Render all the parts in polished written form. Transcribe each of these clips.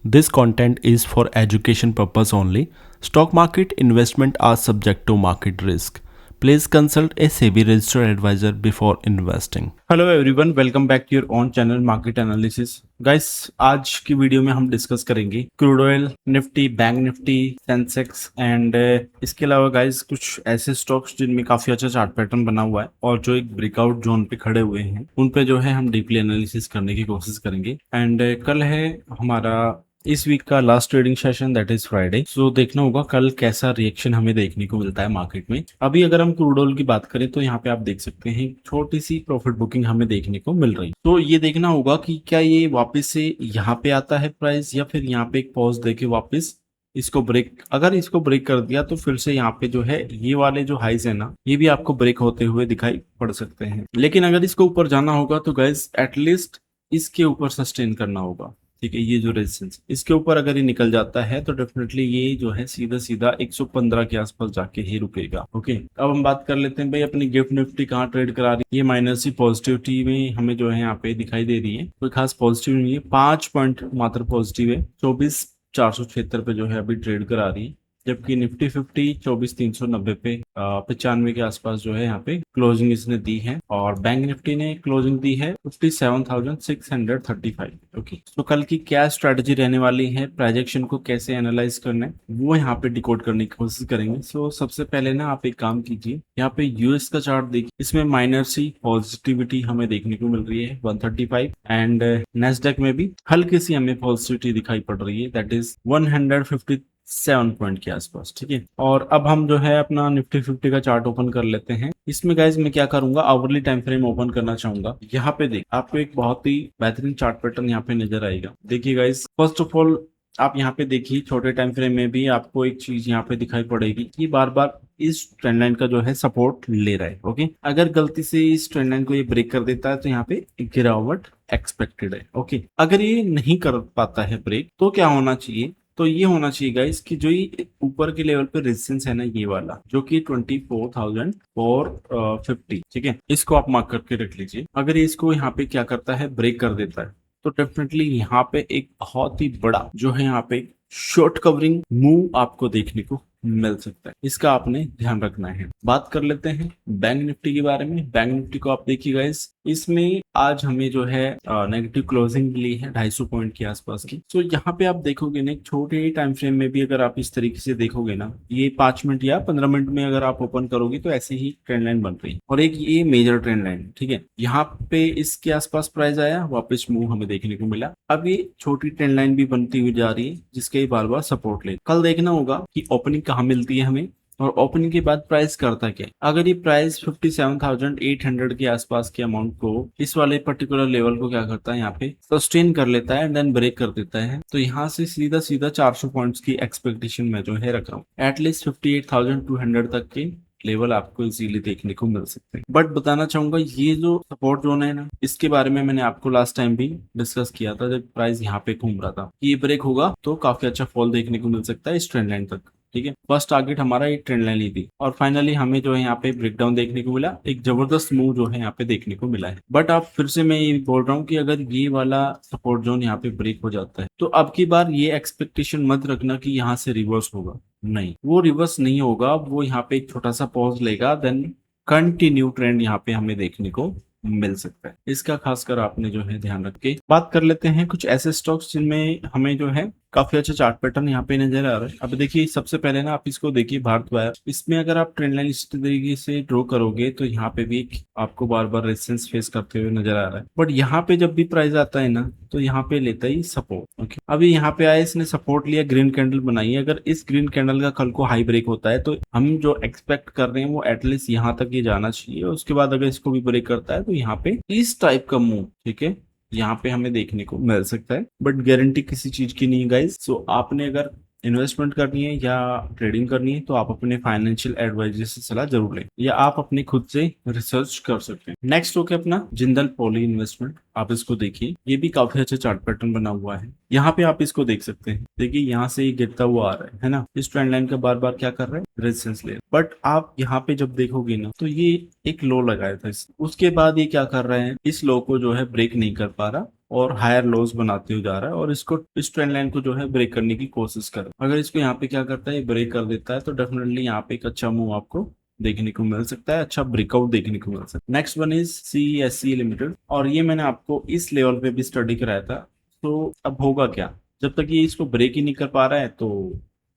This content is for education purpose only. Stock market investment are subject to market risk. Please consult a SEBI registered advisor before investing. Hello everyone, welcome back to your own channel market analysis. Guys, आज की video में हम discuss करेंगे crude oil, Nifty, bank Nifty, Sensex and इसके अलावा guys कुछ ऐसे stocks जिनमें काफी अच्छा चार्ट पैटर्न बना हुआ है और जो एक ब्रेकआउट जोन पे खड़े हुए हैं उन पे जो है हम डीपली एनालिसिस करने की कोशिश करेंगे। एंड कल है हमारा इस वीक का last trading session, that is Friday. So देखना होगा कल कैसा रिएक्शन हमें देखने को मिलता है मार्केट में। अभी अगर हम क्रूड ऑयल की बात करें तो यहाँ पे आप देख सकते हैं छोटी सी प्रॉफिट बुकिंग हमें देखने को मिल रही है। तो ये देखना होगा कि क्या ये वापस से यहाँ पे आता है प्राइस या फिर यहाँ पे एक पॉज देके वापस इसको ब्रेक, अगर इसको ब्रेक कर दिया तो फिर से यहाँ पे जो है ये वाले जो हाइज है ना, ये भी आपको ब्रेक होते हुए दिखाई पड़ सकते हैं। लेकिन अगर इसको ऊपर जाना होगा तो गाइस एटलीस्ट इसके ऊपर सस्टेन करना होगा। ठीक है, ये जो रेजिस्टेंस इसके ऊपर अगर ये निकल जाता है तो डेफिनेटली ये जो है सीधा सीधा 115 के आसपास जाके ही रुकेगा। ओके, अब हम बात कर लेते हैं भाई अपनी गिफ्ट निफ्टी कहाँ ट्रेड करा रही है। ये माइनस सी पॉजिटिविटी में हमें जो है यहाँ पे दिखाई दे रही है, कोई खास पॉजिटिव नहीं है, 5 पॉइंट मात्र पॉजिटिव है। 24,476 पे जो है अभी ट्रेड करा रही है, जबकि निफ्टी 50 24,390 पे 95 के आसपास जो है यहाँ पे क्लोजिंग इसने दी है। और बैंक निफ्टी ने क्लोजिंग दी है 57,635। ओके, तो कल की क्या स्ट्रेटजी रहने वाली है, प्रोजेक्शन को कैसे एनालाइज करना है, वो यहाँ पे डिकोड करने की कोशिश करेंगे। सो सबसे पहले ना आप एक काम कीजिए, यहाँ पे यूएस का चार्ट देखिए, इसमें माइनर सी पॉजिटिविटी हमें देखने को मिल रही है 135 एंड नेस्डेक में भी हल्की सी हमें पॉजिटिविटी दिखाई पड़ रही है, दैट इज 157 पॉइंट के आसपास। ठीक है, और अब हम जो है अपना निफ्टी 50 का चार्ट ओपन कर लेते हैं। इसमें गाइज मैं क्या करूंगा, आवरली टाइम फ्रेम ओपन करना चाहूंगा। यहाँ पे देख आपको एक बहुत ही बेहतरीन चार्ट पैटर्न यहाँ पे नजर आएगा। देखिए गाइज, फर्स्ट ऑफ ऑल आप यहाँ पे देखिए छोटे टाइम फ्रेम में भी आपको एक चीज यहाँ पे दिखाई पड़ेगी कि बार बार इस ट्रेंड लाइन का जो है सपोर्ट ले रहा है। ओके, अगर गलती से इस ट्रेंड लाइन को ये ब्रेक कर देता है तो यहाँ पे गिरावट एक्सपेक्टेड है। ओके, अगर ये नहीं कर पाता है ब्रेक तो क्या होना चाहिए, तो ये होना चाहिए गाइस कि जो ये ऊपर के लेवल पे रेजिस्टेंस है ना, ये वाला जो कि 24,450, ठीक है, इसको आप मार्क करके रख लीजिए। अगर ये इसको यहाँ पे क्या करता है, ब्रेक कर देता है, तो डेफिनेटली यहाँ पे एक बहुत ही बड़ा जो है यहाँ पे शॉर्ट कवरिंग मूव आपको देखने को मिल सकता है। इसका आपने ध्यान रखना है। बात कर लेते हैं बैंक निफ्टी के बारे में। बैंक निफ्टी को आप देखिए गाइस, इसमें आज हमें जो है नेगेटिव क्लोजिंग मिली है 250 पॉइंट के आसपास की। तो यहाँ पे आप देखोगे ना, छोटे टाइम फ्रेम में भी अगर आप इस तरीके से देखोगे ना, ये 5 मिनट या 15 मिनट में अगर आप ओपन करोगे तो ऐसे ही ट्रेंड लाइन बन रही है और एक ये मेजर ट्रेंड लाइन। ठीक है, यहाँ पे इसके आसपास प्राइस आया, वापस मूव हमें देखने को मिला। अब ये छोटी ट्रेंड लाइन भी बनती हुई जा रही है जिसके बार बार सपोर्ट ले। कल देखना होगा कि ओपनिंग कहाँ मिलती है हमें और ओपनिंग के बाद प्राइस करता क्या। अगर ये प्राइस 57,800 के आसपास के अमाउंट को, इस वाले पर्टिकुलर लेवल को क्या करता है, यहाँ पे सस्टेन कर लेता है एंड देन ब्रेक कर देता है, तो यहाँ से सीधा सीधा 400 पॉइंट्स की एक्सपेक्टेशन में जो है रख रहा हूँ। एटलीस्ट 58,200 तक के लेवल आपको इजीली देखने को मिल सकते हैं। बट बताना चाहूंगा ये जो सपोर्ट जोन है ना, इसके बारे में मैंने आपको लास्ट टाइम भी डिस्कस किया था जब प्राइस यहाँ पे घूम रहा था। ये ब्रेक होगा तो काफी अच्छा फॉल देखने को मिल सकता है इस ट्रेंड लाइन तक। ठीक है, फर्स्ट टारगेट हमारा एक ट्रेंड लाइन ही थी और फाइनली हमें जो है यहाँ पे ब्रेकडाउन देखने को मिला, एक जबरदस्त मूव जो है यहाँ पे देखने को मिला है। बट आप फिर से मैं ये बोल रहा हूँ कि अगर ये वाला सपोर्ट जोन यहाँ पे ब्रेक हो जाता है तो अब की बार ये एक्सपेक्टेशन मत रखना कि यहाँ से रिवर्स होगा। नहीं, वो रिवर्स नहीं होगा, वो यहाँ पे एक छोटा सा पॉज लेगा, देन कंटिन्यू ट्रेंड यहाँ पे हमें देखने को मिल सकता है। इसका खासकर आपने जो है ध्यान रख के बात कर लेते हैं कुछ ऐसे स्टॉक्स जिनमें हमें जो है काफी अच्छा चार्ट पैटर्न यहाँ पे नजर आ रहा है। अब देखिए सबसे पहले ना आप इसको देखिए भारत वायर, इसमें अगर आप ट्रेंड लाइन इस तरीके से ड्रॉ करोगे तो यहाँ पे भी आपको बार बार रेजिस्टेंस फेस करते हुए नजर आ रहा है। बट यहाँ पे जब भी प्राइस आता है ना तो यहाँ पे लेता ही सपोर्ट। ओके, अभी यहाँ पे आया, इसने सपोर्ट लिया, ग्रीन कैंडल बनाई है। अगर इस ग्रीन कैंडल का कल को हाई ब्रेक होता है तो हम जो एक्सपेक्ट कर रहे हैं वो एटलीस्ट यहाँ तक ये जाना चाहिए। उसके बाद अगर इसको भी ब्रेक करता है तो यहाँ पे इस टाइप का मूव, ठीक है, यहाँ पे हमें देखने को मिल सकता है। बट गारंटी किसी चीज की नहीं है गाइस। सो आपने अगर इन्वेस्टमेंट करनी है या ट्रेडिंग करनी है तो आप अपने फाइनेंशियल एडवाइजर से सलाह जरूर लें या आप अपने खुद से रिसर्च कर सकते हैं। नेक्स्ट होके अपना जिंदल पॉली इन्वेस्टमेंट, आप इसको देखिए, ये भी काफी अच्छा चार्ट पैटर्न बना हुआ है। यहाँ पे आप इसको देख सकते हैं, देखिए यहाँ से ये गिरता हुआ आ रहा है ना, इस ट्रेंड लाइन का बार बार क्या कर रहा है, रेजिस्टेंस ले। बट आप यहाँ पे जब देखोगे ना तो ये एक लो लगाया था, उसके बाद ये क्या कर रहे हैं, इस लो को जो है ब्रेक नहीं कर पा रहा और हायर लोज बनाते हुए जा रहा है और इसको इस ट्रेंड लाइन को जो है ब्रेक करने की कोशिश कर रहा है। अगर इसको यहाँ पे क्या करता है, ब्रेक कर देता है, तो डेफिनेटली यहाँ पे एक अच्छा मूव आपको देखने को मिल सकता है, अच्छा ब्रेकआउट देखने को मिल सकता है। Next one is CESC limited, और ये मैंने आपको इस लेवल पे भी स्टडी कराया था। तो अब होगा क्या, जब तक ये इसको ब्रेक ही नहीं कर पा रहा है तो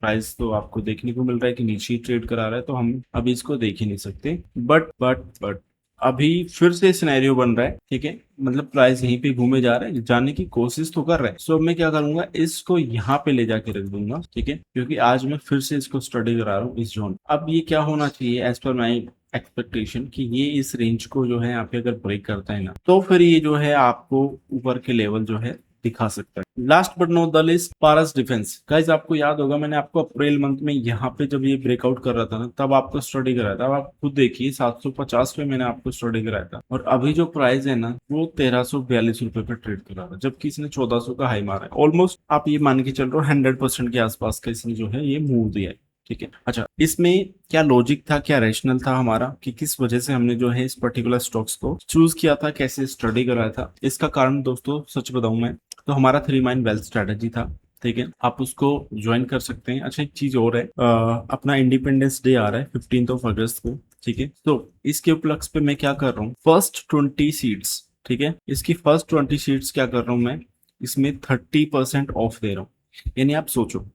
प्राइस तो आपको देखने को मिल रहा है कि नीचे ही ट्रेड करा रहा है, तो हम अभी इसको देख ही नहीं सकते। बट अभी फिर से सिनेरियो बन रहा है, ठीक है, मतलब प्राइस यहीं पे घूमे जा रहा है, जाने की कोशिश तो कर रहा है। सो मैं क्या करूंगा, इसको यहाँ पे ले जाके रख दूंगा, ठीक है, क्योंकि आज मैं फिर से इसको स्टडी करा रहा हूँ इस जोन। अब ये क्या होना चाहिए एज पर माई एक्सपेक्टेशन कि ये इस रेंज को जो है यहाँ पे अगर ब्रेक करता है ना, तो फिर ये जो है आपको ऊपर के लेवल जो है दिखा सकता है। Last but not the list, Paras defence. Guys आपको याद होगा मैंने आपको अप्रैल मंथ में यहाँ पे जब ये ब्रेकआउट कर रहा था ना, तब आपको स्टडी कराया था। अब आप खुद देखिए 750 पे मैंने आपको स्टडी कराया था, और अभी जो प्राइस है ना वो 1342 रुपए पे ट्रेड कर रहा था, जबकि इसने 1400 का हाई मारा है। ऑलमोस्ट आप ये मान के चल रहे हो 100% के आसपास का इसने जो है ये मूव दिया है, ठीक है। अच्छा, इसमें क्या लॉजिक था, क्या रैशनल था हमारा, कि किस वजह से हमने जो है इस पर्टिकुलर स्टॉक्स को चूज किया था, कैसे स्टडी कराया था, इसका कारण दोस्तों सच बताऊं मैं तो हमारा 3 माइन वेल्थ स्ट्रेटेजी था, ठीक है, आप उसको ज्वाइन कर सकते हैं। अच्छा, एक चीज और है, अपना इंडिपेंडेंस डे आ रहा है 15 अगस्त को, ठीक है, तो इसके उपलक्ष्य पे मैं क्या कर रहा हूँ, फर्स्ट 20 सीट्स, ठीक है, इसकी फर्स्ट 20 सीट्स क्या कर रहा हूँ मैं, इसमें 30% ऑफ दे रहा हूँ। यानी आप सोचो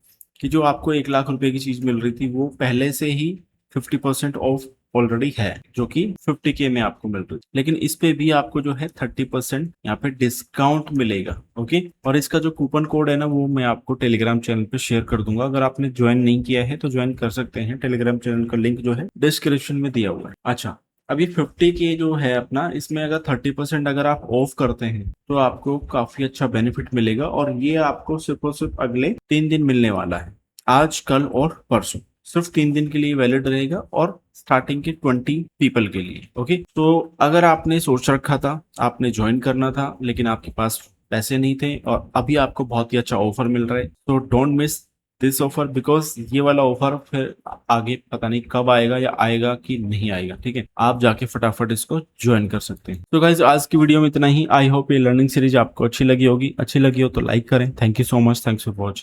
कि जो आपको 1 लाख रुपए की चीज मिल रही थी वो पहले से ही 50% ऑफ ऑलरेडी है, जो कि 50K में आपको मिल रही है, लेकिन इस पे भी आपको जो है 30% यहाँ पे डिस्काउंट मिलेगा। ओके, और इसका जो कूपन कोड है ना वो मैं आपको टेलीग्राम चैनल पे शेयर कर दूंगा। अगर आपने ज्वाइन नहीं किया है तो ज्वाइन कर सकते हैं, टेलीग्राम चैनल का लिंक जो है डिस्क्रिप्शन में दिया हुआ है। अच्छा, अभी 50K जो है अपना, इसमें अगर 30% अगर आप ऑफ करते हैं तो आपको काफी अच्छा बेनिफिट मिलेगा, और ये आपको सिर्फ और सिर्फ अगले 3 दिन मिलने वाला है, आज कल और परसों, सिर्फ 3 दिन के लिए वैलिड रहेगा, और स्टार्टिंग के 20 पीपल के लिए। ओके, तो अगर आपने सोच रखा था, आपने ज्वाइन करना था, लेकिन आपके पास पैसे नहीं थे, और अभी आपको बहुत ही अच्छा ऑफर मिल रहा है, तो don't miss this offer, because ये वाला ऑफर फिर आगे पता नहीं कब आएगा, या आएगा कि नहीं आएगा, ठीक है, आप जाके फटाफट इसको ज्वाइन कर सकते हैं। तो गाइज आज की वीडियो में इतना ही। आई होप ये लर्निंग सीरीज आपको अच्छी लगी होगी, अच्छी लगी हो तो लाइक करें। Thank you so much, thanks for watching.